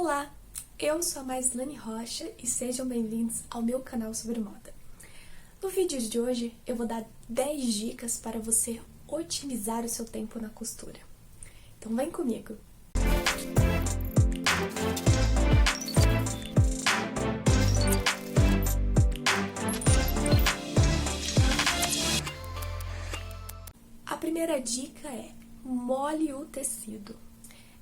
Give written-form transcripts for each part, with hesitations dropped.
Olá, eu sou a Maislane Rocha e sejam bem-vindos ao meu canal sobre moda. No vídeo de hoje eu vou dar 10 dicas para você otimizar o seu tempo na costura. Então vem comigo! A primeira dica é: molhe o tecido.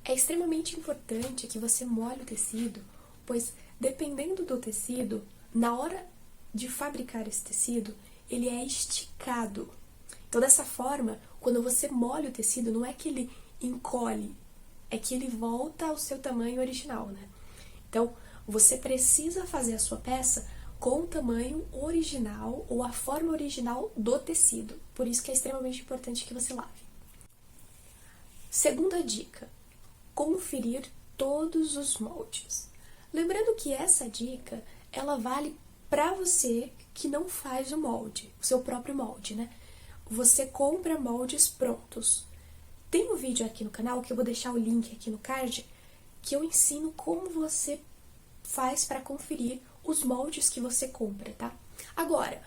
É extremamente importante que você molhe o tecido, pois dependendo do tecido, na hora de fabricar esse tecido, ele é esticado. Então, dessa forma, quando você molha o tecido, não é que ele encolhe, é que ele volta ao seu tamanho original, né? Então, você precisa fazer a sua peça com o tamanho original ou a forma original do tecido. Por isso que é extremamente importante que você lave. Segunda dica: conferir todos os moldes. Lembrando que essa dica, ela vale para você que não faz o molde, o seu próprio molde, né? Você compra moldes prontos. Tem um vídeo aqui no canal, que eu vou deixar o link aqui no card, que eu ensino como você faz para conferir os moldes que você compra, tá? Agora,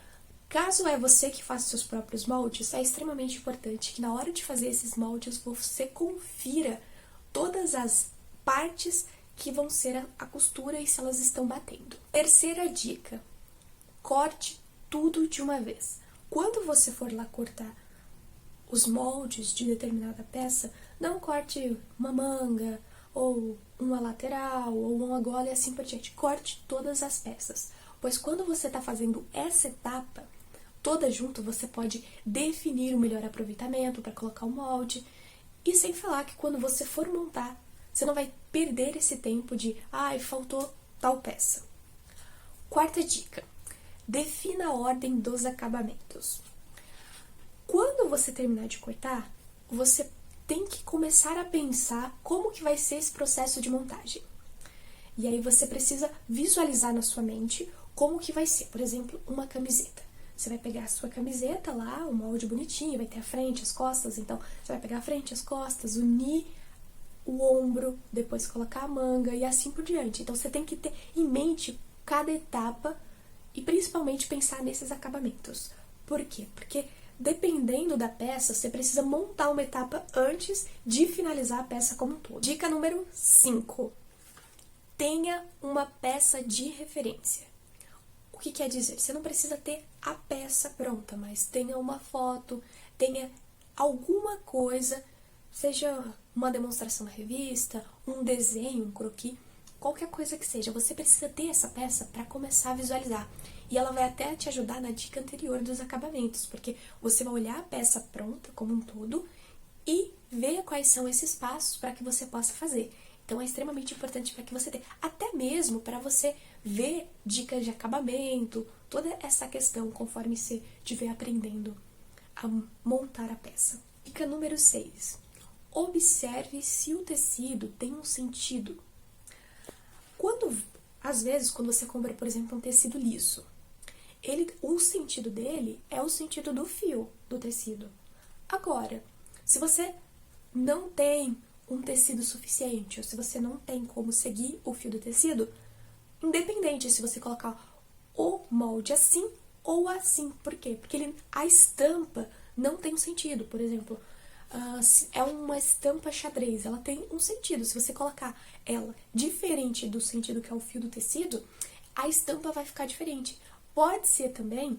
caso é você que faça seus próprios moldes, é extremamente importante que na hora de fazer esses moldes, você confira todas as partes que vão ser a costura e se elas estão batendo. Terceira dica: corte tudo de uma vez. Quando você for lá cortar os moldes de determinada peça, não corte uma manga, ou uma lateral, ou uma gola e assim por diante. Corte todas as peças, pois quando você está fazendo essa etapa toda junto, você pode definir o melhor aproveitamento para colocar o molde. E sem falar que quando você for montar, você não vai perder esse tempo de faltou tal peça. Quarta dica: defina a ordem dos acabamentos. Quando você terminar de cortar, você tem que começar a pensar como que vai ser esse processo de montagem. E aí você precisa visualizar na sua mente como que vai ser. Por exemplo, uma camiseta. Você vai pegar a sua camiseta lá, o molde bonitinho, vai ter a frente, as costas, então você vai pegar a frente, as costas, unir o ombro, depois colocar a manga e assim por diante. Então você tem que ter em mente cada etapa e principalmente pensar nesses acabamentos. Por quê? Porque dependendo da peça, você precisa montar uma etapa antes de finalizar a peça como um todo. Dica número 5. Tenha uma peça de referência. O que quer dizer? Você não precisa ter a peça pronta, mas tenha uma foto, tenha alguma coisa, seja uma demonstração na revista, um desenho, um croquis, qualquer coisa que seja. Você precisa ter essa peça para começar a visualizar. E ela vai até te ajudar na dica anterior dos acabamentos, porque você vai olhar a peça pronta como um todo e ver quais são esses passos para que você possa fazer. Então é extremamente importante para que você tenha, até mesmo para você ver dicas de acabamento, toda essa questão conforme você estiver aprendendo a montar a peça. Dica número 6. Observe se o tecido tem um sentido. Às vezes, quando você compra, por exemplo, um tecido liso, o sentido dele é o sentido do fio do tecido. Agora, se você não tem um tecido suficiente, ou se você não tem como seguir o fio do tecido, independente se você colocar o molde assim ou assim. Por quê? Porque a estampa não tem um sentido. Por exemplo, é uma estampa xadrez, ela tem um sentido. Se você colocar ela diferente do sentido que é o fio do tecido, a estampa vai ficar diferente. Pode ser também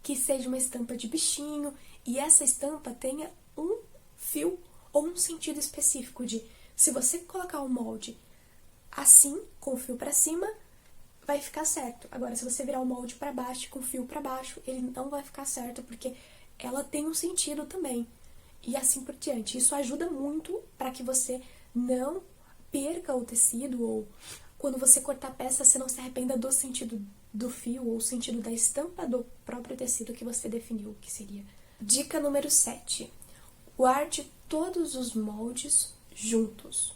que seja uma estampa de bichinho e essa estampa tenha um fio ou um sentido específico de, se você colocar o molde assim, com o fio para cima, vai ficar certo. Agora, se você virar o molde para baixo, com o fio para baixo, ele não vai ficar certo, porque ela tem um sentido também. E assim por diante. Isso ajuda muito para que você não perca o tecido, ou quando você cortar a peça, você não se arrependa do sentido do fio ou o sentido da estampa do próprio tecido que você definiu que seria. Dica número 7. Guarde todos os moldes juntos.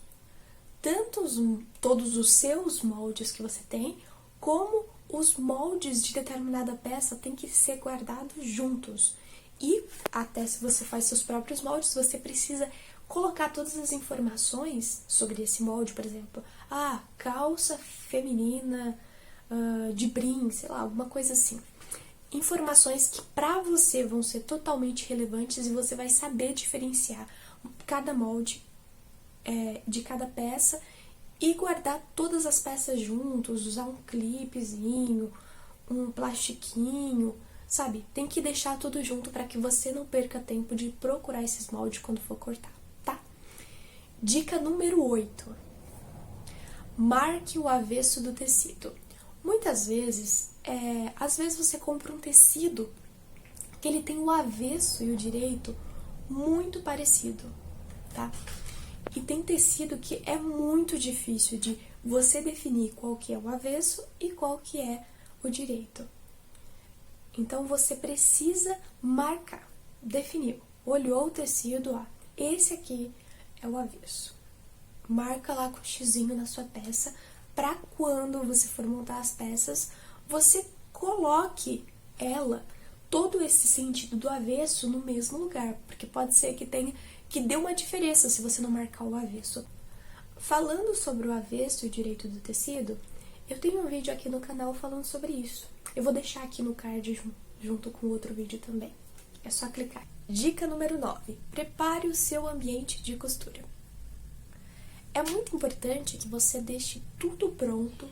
Todos os seus moldes que você tem, como os moldes de determinada peça têm que ser guardados juntos. E até se você faz seus próprios moldes, você precisa colocar todas as informações sobre esse molde, por exemplo, calça feminina de brim, sei lá, alguma coisa assim. Informações que pra você vão ser totalmente relevantes e você vai saber diferenciar cada molde de cada peça e guardar todas as peças juntos, usar um clipezinho, um plastiquinho, sabe? Tem que deixar tudo junto para que você não perca tempo de procurar esses moldes quando for cortar, tá? Dica número 8. Marque o avesso do tecido. Muitas vezes, às vezes você compra um tecido que ele tem o avesso e o direito muito parecido, tá? E tem tecido que é muito difícil de você definir qual que é o avesso e qual que é o direito. Então você precisa marcar, definir. Olhou o tecido, esse aqui é o avesso. Marca lá com o xizinho na sua peça, para quando você for montar as peças, você coloque ela, todo esse sentido do avesso no mesmo lugar, porque pode ser que dê uma diferença se você não marcar o avesso. Falando sobre o avesso e o direito do tecido, eu tenho um vídeo aqui no canal falando sobre isso. Eu vou deixar aqui no card junto com outro vídeo também. É só clicar. Dica número 9. Prepare o seu ambiente de costura. É muito importante que você deixe tudo pronto,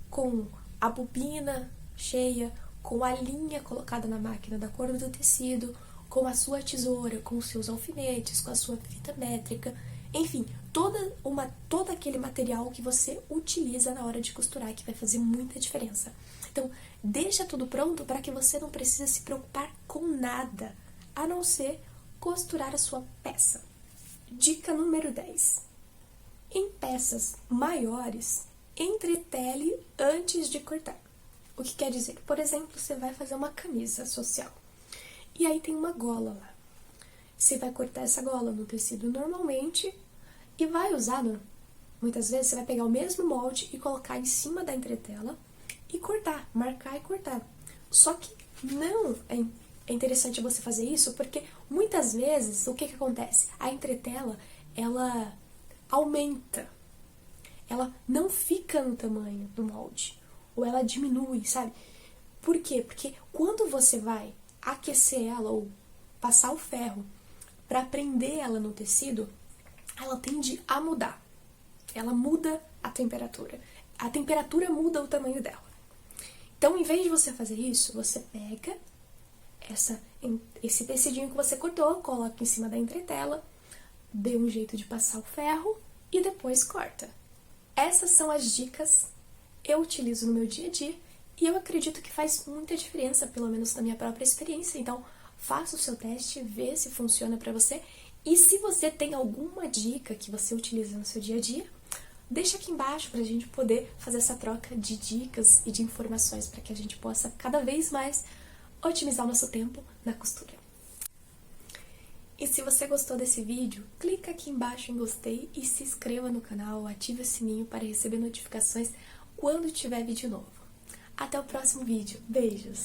com a bobina cheia, com a linha colocada na máquina da cor do tecido, com a sua tesoura, com os seus alfinetes, com a sua fita métrica, enfim, todo aquele material que você utiliza na hora de costurar, que vai fazer muita diferença. Então, deixa tudo pronto para que você não precise se preocupar com nada, a não ser costurar a sua peça. Dica número 10. Em peças maiores, entretele antes de cortar. O que quer dizer? Por exemplo, você vai fazer uma camisa social e aí tem uma gola lá. Você vai cortar essa gola no tecido normalmente e vai usar, muitas vezes você vai pegar o mesmo molde e colocar em cima da entretela e cortar, marcar e cortar. Só que não é interessante você fazer isso porque muitas vezes o que acontece? A entretela, ela aumenta, ela não fica no tamanho do molde, ou ela diminui, sabe? Por quê? Porque quando você vai aquecer ela ou passar o ferro para prender ela no tecido, ela tende a mudar. Ela muda a temperatura muda o tamanho dela. Então, em vez de você fazer isso, você pega esse tecidinho que você cortou, coloca em cima da entretela, dê um jeito de passar o ferro e depois corta. Essas são as dicas que eu utilizo no meu dia a dia e eu acredito que faz muita diferença, pelo menos na minha própria experiência. Então, faça o seu teste, vê se funciona para você. E se você tem alguma dica que você utiliza no seu dia a dia, deixa aqui embaixo para a gente poder fazer essa troca de dicas e de informações para que a gente possa cada vez mais otimizar o nosso tempo na costura. E se você gostou desse vídeo, clica aqui embaixo em gostei e se inscreva no canal, ative o sininho para receber notificações quando tiver vídeo novo. Até o próximo vídeo. Beijos!